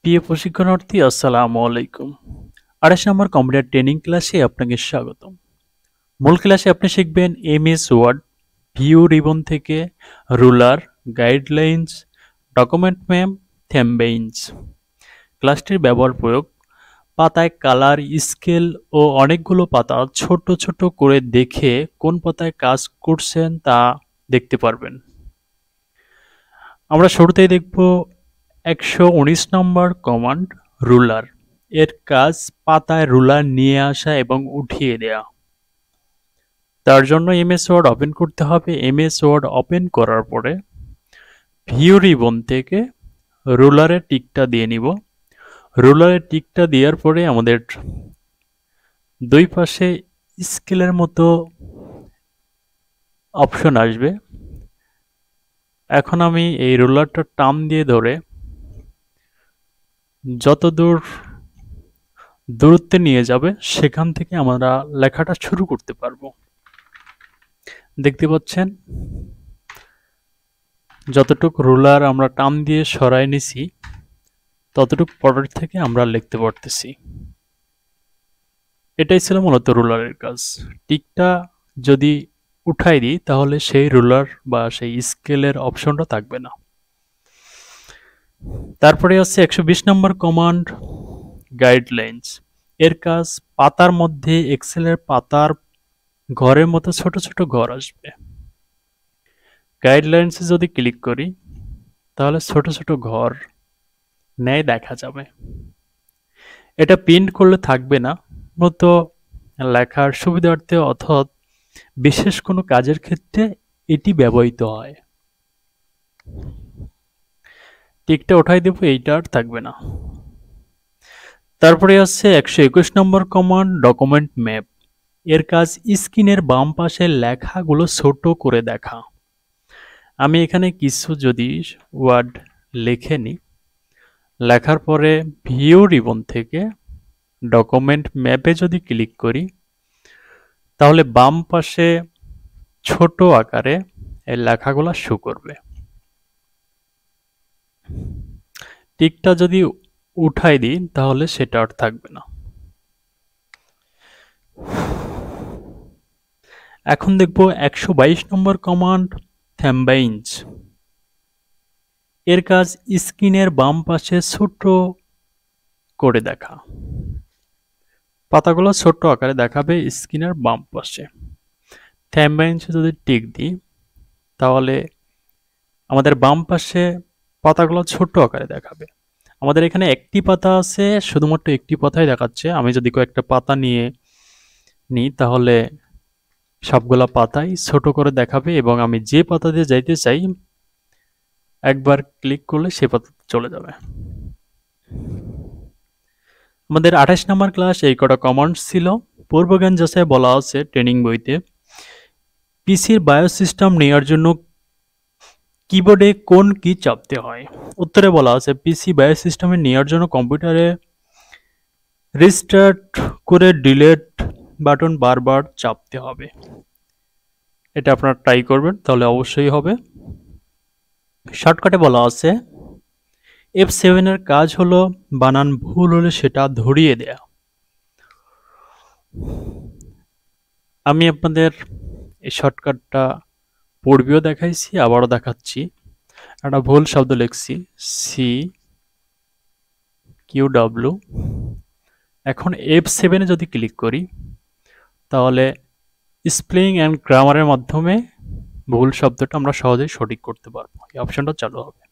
প্রিয় প্রশিক্ষণার্থী আসসালামু আলাইকুম। ২৮ নম্বর কম্পিউটার ট্রেনিং ক্লাসে আপনাকে স্বাগতম। মূল ক্লাসে আপনি শিখবেন এমএস ওয়ার্ড, ভিউ রিবন থেকে রুলার, গাইডলাইন্স, ডকুমেন্ট ম্যাপ, থেমবেইনস। ক্লাসটির ব্যবহার প্রয়োগ: পাতায় কালার, স্কেল ও অনেকগুলো পাতা ছোট ছোট করে দেখে কোন পাতায় কাজ করছেন তা দেখতে পারবেন। আমরা শুরুতেই দেখব ১১৯ নম্বর কমান্ড রুলার। এর কাজ পাতায় রুলার নিয়ে আসা এবং উঠিয়ে দেয়া। তার জন্য এমএস ওয়ার্ড ওপেন করতে হবে। এমএস ওয়ার্ড ওপেন করার পরে ভিউ রিবন থেকে রুলারের টিকটা দিয়ে নিব। রুলারের টিকটা দেওয়ার পরে আমাদের দুই পাশে স্কেলের মতো অপশন আসবে। এখন আমি এই রুলারটা টান দিয়ে ধরে যত দূরত্বে নিয়ে যাবে সেখান থেকে আমরা লেখাটা শুরু করতে পারবো। দেখতে পাচ্ছেন যতটুকু রুলার আমরা টান দিয়ে সরাই নিছি ততটুকু পরের থেকে আমরা লিখতে পারতেছি। এটাই ছিল মূলত রুলারের কাজ। টিকটা যদি উঠাই দিই তাহলে সেই রুলার বা সেই স্কেলের অপশনটা থাকবে না। তারপরে আছে ১২০ নম্বর কমান্ড গাইডলাইন্স। এর কাজ পাতার মধ্যে এক্সেলের পাতার ঘরের মতো ছোট ছোট ঘর আসবে। গাইডলাইন্সে যদি ক্লিক করি তাহলে ছোট ছোট ঘর ন্যায় দেখা যাবে। এটা প্রিন্ট করলে থাকবে না, মূলত লেখার সুবিধার্থে অথবা বিশেষ কোনো কাজের ক্ষেত্রে এটি ব্যবহৃত হয়। টিকটা উঠাই দেব, এইটা আর থাকবে না। তারপরে আছে ১২১ নম্বর কমান্ড ডকুমেন্ট ম্যাপ। এর কাজ স্ক্রিনের বাম পাশের লেখাগুলো ছোট করে দেখা। আমি এখানে কিছু যদি ওয়ার্ড লিখে নিই, লেখার পরে ভিউ রিবন থেকে ডকুমেন্ট ম্যাপে যদি ক্লিক করি তাহলে বাম পাশে ছোট আকারে এই লেখাগুলো শো করবে। টিকটা যদি উঠাই দিই তাহলে সেটা আর থাকবে না। এখন দেখব ১২২ নম্বর কমান্ড থেমবেইনস। এর কাজ স্ক্রিনের বাম পাশে ছোট করে দেখা। পাতাগুলো ছোট আকারে দেখাবে স্ক্রিনের বাম পাশে। থেমবেইনসে যদি টিক দিই তাহলে আমাদের বাম পাশে পাতাগুলো ছোট আকারে দেখাবে। আমাদের এখানে একটি পাতা আছে, শুধুমাত্র একটি পাতাই দেখাচ্ছে। আমি যদি কয়েকটা পাতা নিয়ে নিই তাহলে সবগুলা পাতাই ছোট করে দেখাবে এবং আমি যে পাতা দিয়ে যাইতে চাই একবার ক্লিক করলে সে পাতাতে চলে যাবে। আমাদের ২৮ নম্বর ক্লাস এই কটা কমান্ডস ছিল। পূর্বজ্ঞান যাচাই বলা আছে ট্রেনিং বইতে পিসির বায়োস সিস্টেম নেওয়ার জন্য কিবোর্ডে কোন কি চাপতে হয়। উত্তরে বলা আছে পিসি বায়োস সিস্টেমে নেওয়ার জন্য কম্পিউটারে রিস্টার্ট করে ডিলিট বাটন বারবার চাপতে হবে। এটা আপনারা ট্রাই করবেন তাহলে অবশ্যই হবে। শর্টকাটে বলা আছে F7 এর কাজ হলো বানান ভুল হলে সেটা ধরিয়ে দেয়া। আমি আপনাদের এই শর্টকাটটা পূর্বেও দেখাইছি, আবারও দেখাচ্ছি। একটা ভুল শব্দ লিখছি CQW। এখন F7 এ যদি ক্লিক করি তাহলে স্পেলিং অ্যান্ড গ্রামারের মাধ্যমে ভুল শব্দটা আমরা সহজেই সঠিক করতে পারবো। এই অপশনটা চালু হবে।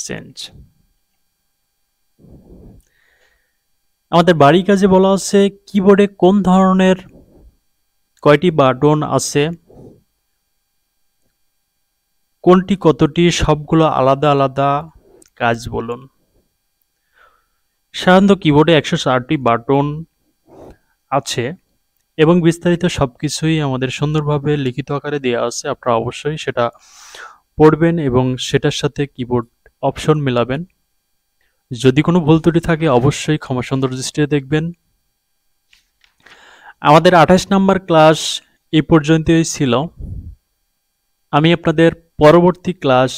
চেঞ্জ। আমাদের বাড়ি কাজে বলা আছে কিবোর্ডে কোন ধরনের কয়টি বাটন আছে, কোনটি কতটি, সবগুলো আলাদা আলাদা কাজ বলুন। সাধারণত কিবোর্ডে ১০৪টি বাটন আছে এবং বিস্তারিত সবকিছুই আমাদের সুন্দরভাবে লিখিত আকারে দেওয়া আছে। আপনারা অবশ্যই সেটা পড়বেন এবং সেটার সাথে কিবোর্ড অপশন মেলাবেন। যদি কোনো ভুল ত্রুটি থাকে অবশ্যই ক্ষমা সুন্দর দৃষ্টিতে দেখবেন। আমাদের ২৮ নম্বর ক্লাস এই পর্যন্তই ছিল। আমি আপনাদের পরবর্তী ক্লাস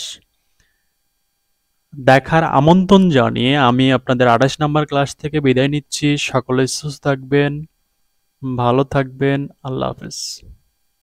দেখার আমন্ত্রণ জানিয়ে আমি আপনাদের ২৮ নাম্বার ক্লাস থেকে বিদায় নিচ্ছি। সকলে সুস্থ থাকবেন, ভালো থাকবেন। আল্লাহ হাফেজ।